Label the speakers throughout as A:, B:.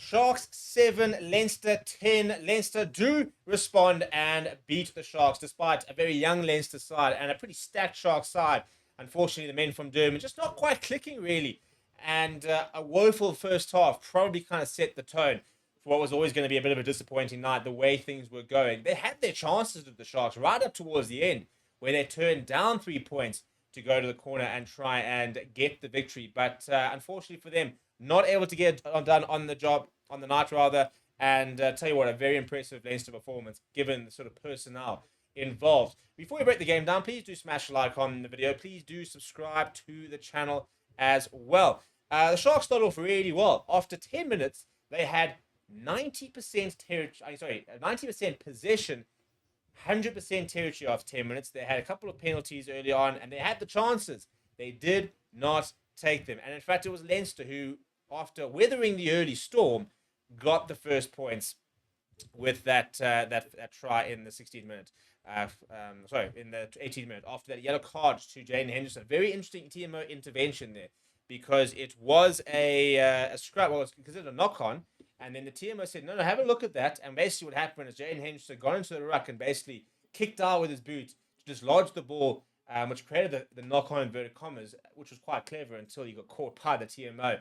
A: Sharks 7, Leinster 10. Leinster do respond and beat the Sharks despite a very young Leinster side and a pretty stacked Sharks side. Unfortunately, the men from Durban just not quite clicking really. And a woeful first half probably kind of set the tone for what was always going to be a bit of a disappointing night, the way things were going. They had their chances with the Sharks right up towards the end, where they turned down 3 points to go to the corner and try and get the victory. But unfortunately for them, not able to get done on the job, on the night rather. And tell you what, a very impressive Leinster performance given the sort of personnel involved. Before we break the game down, please do smash a like on the video. Please do subscribe to the channel as well. The Sharks started off really well. After 10 minutes, they had 90% territory. Sorry, 90% possession, 100% territory after 10 minutes. They had a couple of penalties early on, and they had the chances. They did not take them. And in fact, it was Leinster who, after weathering the early storm, got the first points with that try in the 16th minute. In the 18th minute, after that yellow card to Jaden Henderson. Very interesting TMO intervention there, because it was a scrap. Well, it was considered a knock on, and then the TMO said, no, have a look at that. And basically, what happened is Jaden Henderson got into the ruck and basically kicked out with his boot to dislodge the ball, which created the knock on inverted commas, which was quite clever until he got caught by the TMO.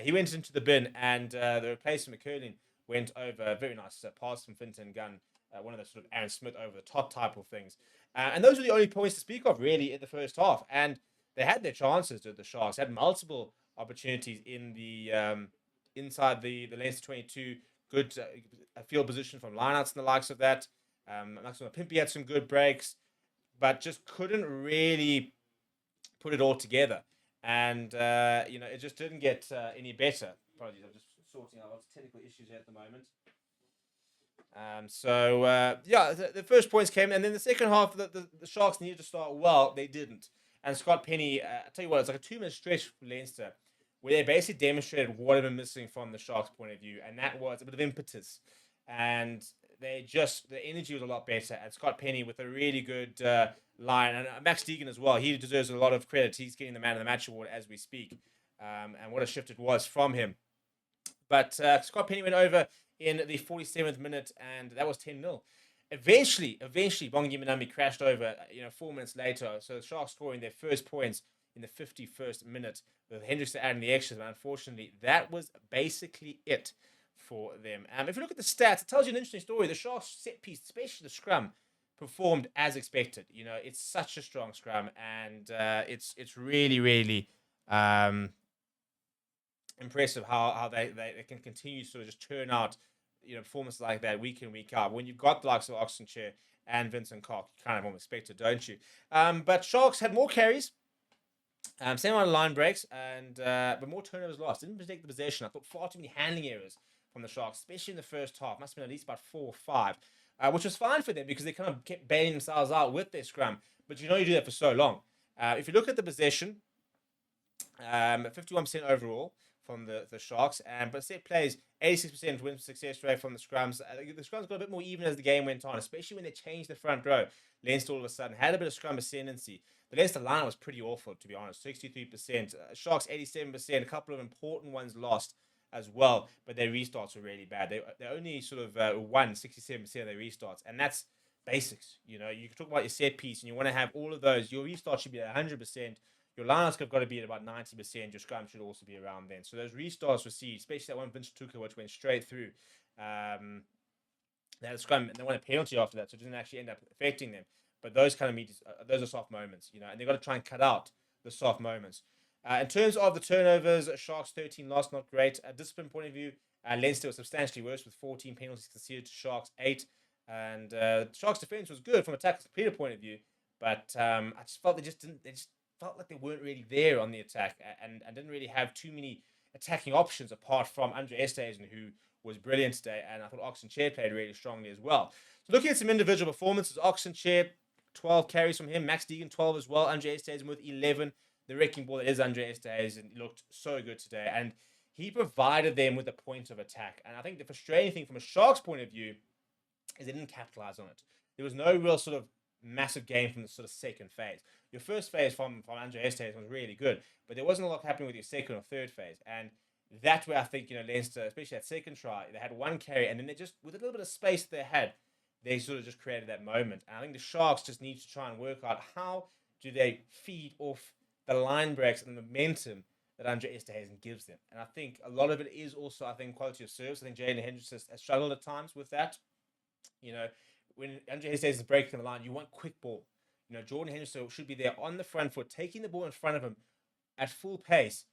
A: He went into the bin, and the replacement McCurlin went over a very nice pass from Finton Gunn, one of the sort of Aaron Smith over the top type of things. And those were the only points to speak of, really, in the first half. And they had their chances, the Sharks. Had multiple opportunities in the inside the Leinster 22. Good field position from lineouts and the likes of that. Maximo Pimpy had some good breaks, but just couldn't really put it all together. And, it just didn't get any better. Apologies, I'm just sorting out lots of technical issues here at the moment. The first points came, and then the second half, the Sharks needed to start well. They didn't. And Scott Penny, I tell you what, it's like a 2-minute stretch for Leinster, where they basically demonstrated what had been missing from the Sharks' point of view, and that was a bit of impetus. And the energy was a lot better. And Scott Penny with a really good line, and Max Deegan as well. He deserves a lot of credit. He's getting the Man of the Match award as we speak, and what a shift it was from him. But Scott Penny went over in the 47th minute, and that was 10-0. Eventually, Bongi Manambi crashed over, 4 minutes later. So the Sharks scoring their first points in the 51st minute, with Hendrickson adding the extras. But unfortunately, that was basically it for them. If you look at the stats, it tells you an interesting story. The Sharks set piece, especially the scrum, performed as expected. It's such a strong scrum, and it's really, really impressive how they can continue to sort of just turn out performances like that week in, week out. When you've got the likes of Oxenchair and Vincent Cock, you kind of almost expect it, don't you? But Sharks had more carries, same amount of line breaks, and but more turnovers lost. Didn't protect the possession. I thought far too many handling errors from the Sharks, especially in the first half. Must have been at least about 4 or 5, which was fine for them because they kind of kept bailing themselves out with their scrum. But you do that for so long. If you look at the possession, 51% overall from the Sharks, but set plays, 86% win success rate from the scrums. The scrums got a bit more even as the game went on, especially when they changed the front row. Leinster all of a sudden had a bit of scrum ascendancy. The Leinster line was pretty awful, to be honest, 63%. Sharks, 87%. A couple of important ones lost as well, but their restarts were really bad. They only sort of won 67% of their restarts, and that's basics. You can talk about your set piece, and you want to have all of those. Your restart should be at 100%. Your lineouts have got to be at about 90%. Your scrum should also be around then. So those restarts received, especially that one Vince Tuka, which went straight through. They had a scrum, and they won a penalty after that, so it didn't actually end up affecting them. But those kind of meters, those are soft moments, and they've got to try and cut out the soft moments. In terms of the turnovers, Sharks 13 lost, not great. Discipline point of view, Leinster was substantially worse with 14 penalties conceded to Sharks 8. And Sharks defense was good from a tackle completer point of view, but I just felt they just felt like they weren't really there on the attack and didn't really have too many attacking options apart from Andre Estesen, who was brilliant today, and I thought Oxenchair played really strongly as well. So looking at some individual performances, Oxenchair, 12 carries from him, Max Deegan 12 as well, Andre Estesen with 11. The wrecking ball that is Andre Estesen looked so good today, and he provided them with a point of attack. And I think the frustrating thing from a Sharks point of view is they didn't capitalize on it. There was no real sort of massive game from the sort of second phase. Your first phase from Andre Estesen was really good, but there wasn't a lot happening with your second or third phase. And That way, I think, Leinster, especially that second try, they had one carry, and then they just, with a little bit of space they had, they sort of just created that moment. And I think the Sharks just need to try and work out how do they feed off the line breaks and the momentum that Andre Esterhuizen gives them. And I think a lot of it is also, I think, quality of service. I think Jalen Hendricks has struggled at times with that. You know, when Andre Esterhuizen is breaking the line, you want quick ball. Jordan Henderson should be there on the front foot, taking the ball in front of him at full pace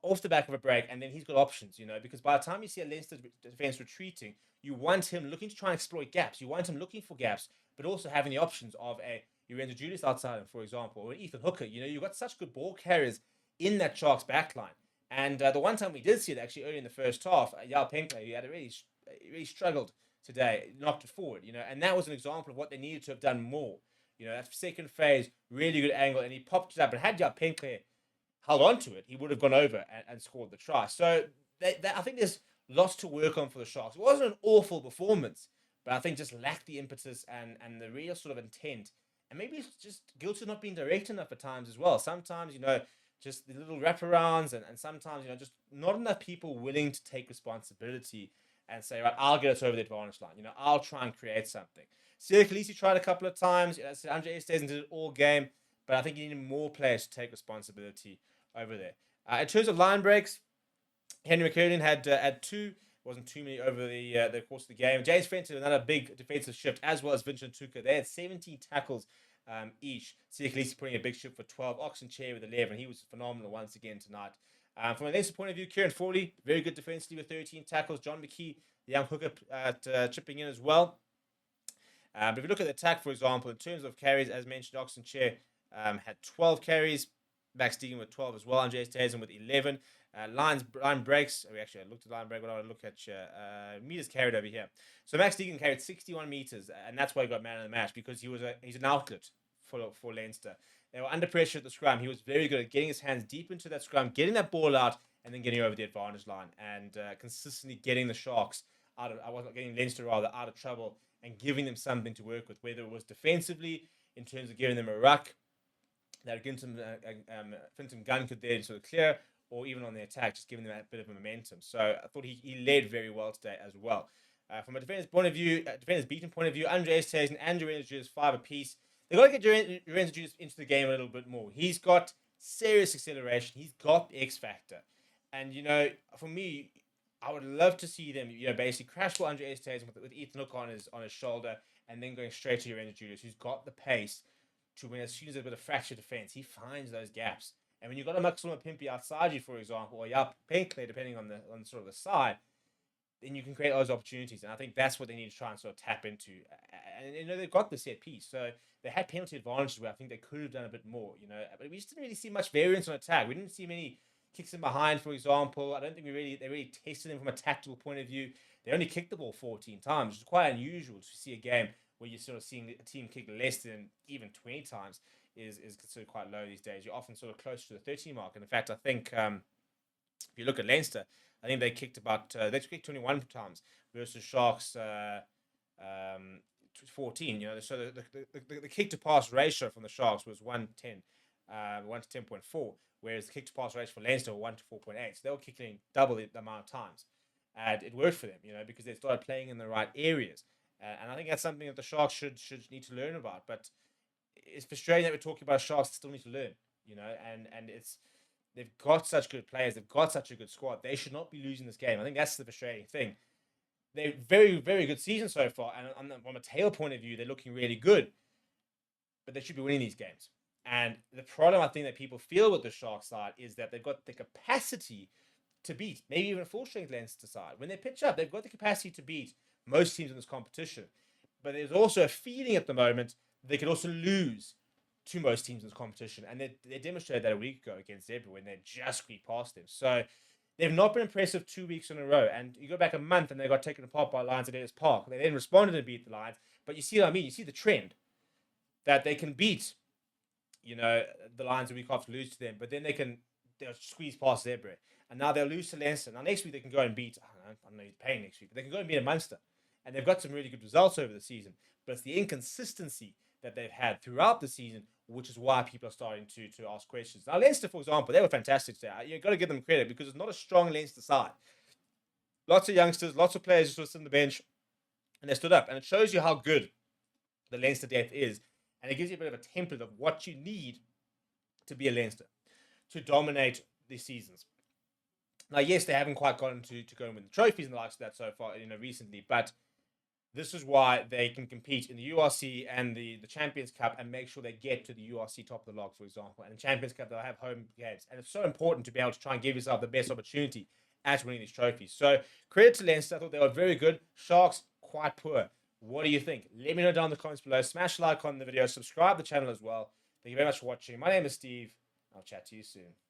A: off the back of a break, and then he's got options, because by the time you see a Leinster defense retreating, you want him looking to try and exploit gaps. You want him looking for gaps, but also having the options of a Lorenzo Julius outside him, for example, or Ethan Hooker. You've got such good ball carriers in that Sharks backline. And the one time we did see it actually early in the first half, Yao Penkler, he had really struggled today, knocked it forward, and that was an example of what they needed to have done more. That second phase, really good angle, and he popped it up. And had Yao Penkler held on to it, he would have gone over and scored the try. So I think there's lots to work on for the Sharks. It wasn't an awful performance, but I think just lacked the impetus and the real sort of intent. And maybe it's just guilty of not being direct enough at times as well. Sometimes, just the little wraparounds and sometimes, just not enough people willing to take responsibility and say, right, I'll get us over the advantage line. I'll try and create something. Siya Kolisi tried a couple of times. Andre Esterhuizen did it all game, but I think you need more players to take responsibility over there. In terms of line breaks, Henry McKernan had two. Wasn't too many over the course of the game. James Fenton, another big defensive shift, as well as Vincent Tuka. They had 17 tackles each. Siya Kolisi putting a big shift for 12. Oxenchair with 11. He was phenomenal once again tonight. From a Leinster point of view, Kieran Forley, very good defensively with 13 tackles. John McKee, the young hooker, chipping in as well. But if you look at the attack, for example, in terms of carries, as mentioned, Oxenchair had 12 carries. Max Deegan with 12 as well. Andre Esterhuizen with 11. Line breaks. I looked at line break. When I look at meters carried over here. So Max Deegan carried 61 meters, and that's why he got man of the match, because he's an outlet for Leinster. They were under pressure at the scrum. He was very good at getting his hands deep into that scrum, getting that ball out, and then getting over the advantage line, and consistently getting the Sharks getting Leinster rather out of trouble and giving them something to work with, whether it was defensively in terms of giving them a ruck that Finton Gunn could then sort of clear, or even on the attack, just giving them a bit of momentum. So I thought he led very well today as well. From a defender's beaten point of view, Andre Esterhuizen and Lorenzo Julius 5 apiece. They've got to get Lorenzo Julius into the game a little bit more. He's got serious acceleration. He's got the X factor. And, for me, I would love to see them, basically crash for Andre Esterhuizen with Ethan Hooker on his shoulder, and then going straight to Lorenzo Julius, who's got the pace to when, as soon as there's a bit of fractured defense, he finds those gaps. And when you've got a Maxima Pimpy outside you, for example, or Yao Penkler, depending on sort of the side, then you can create those opportunities. And I think that's what they need to try and sort of tap into. And they've got the set piece, so they had penalty advantages where I think they could have done a bit more. But we just didn't really see much variance on attack. We didn't see many kicks in behind, for example. I don't think they really tested them from a tactical point of view. They only kicked the ball 14 times, which is quite unusual to see a game where you're sort of seeing a team kick less than even 20 times is considered quite low these days. You're often sort of close to the 30 mark. And in fact, I think if you look at Leinster, I think they kicked 21 times versus Sharks 14. So the kick to pass ratio from the Sharks was 1:10, 1:10.4, whereas the kick to pass ratio for Leinster were 1:4.8. So they were kicking double the amount of times, and it worked for them, because they started playing in the right areas. And I think that's something that the Sharks should need to learn about. But it's frustrating that we're talking about Sharks that still need to learn, and they've got such good players, they've got such a good squad. They should not be losing this game. I think that's the frustrating thing. They're very, very good season so far, and from a tail point of view, they're looking really good. But they should be winning these games. And the problem I think that people feel with the Sharks side is that they've got the capacity to beat maybe even a full-strength Leinster side. When they pitch up, they've got the capacity to beat most teams in this competition. But there's also a feeling at the moment they could also lose to most teams in this competition. And they demonstrated that a week ago against Zebra when they just squeaked past them. So they've not been impressive 2 weeks in a row. And you go back a month and they got taken apart by Lions at Ellis Park. They then responded and beat the Lions. But you see what I mean? You see the trend that they can beat, the Lions a week after, lose to them. But then they'll squeeze past Zebra. And now they'll lose to Leinster. Now next week they can go and beat, I don't know who's playing next week, but they can go and beat a Munster. And they've got some really good results over the season. But it's the inconsistency that they've had throughout the season which is why people are starting to ask questions. Now, Leinster, for example, they were fantastic today. You've got to give them credit because it's not a strong Leinster side. Lots of youngsters, lots of players just sit on the bench, and they stood up. And it shows you how good the Leinster depth is. And it gives you a bit of a template of what you need to be a Leinster, to dominate the seasons. Now, yes, they haven't quite gotten to go and win the trophies and the likes of that so far, recently, but this is why they can compete in the URC and the Champions Cup and make sure they get to the URC top of the log, for example. And the Champions Cup, they'll have home games. And it's so important to be able to try and give yourself the best opportunity at winning these trophies. So credit to Leinster. I thought they were very good. Sharks, quite poor. What do you think? Let me know down in the comments below. Smash like on the video. Subscribe to the channel as well. Thank you very much for watching. My name is Steve. I'll chat to you soon.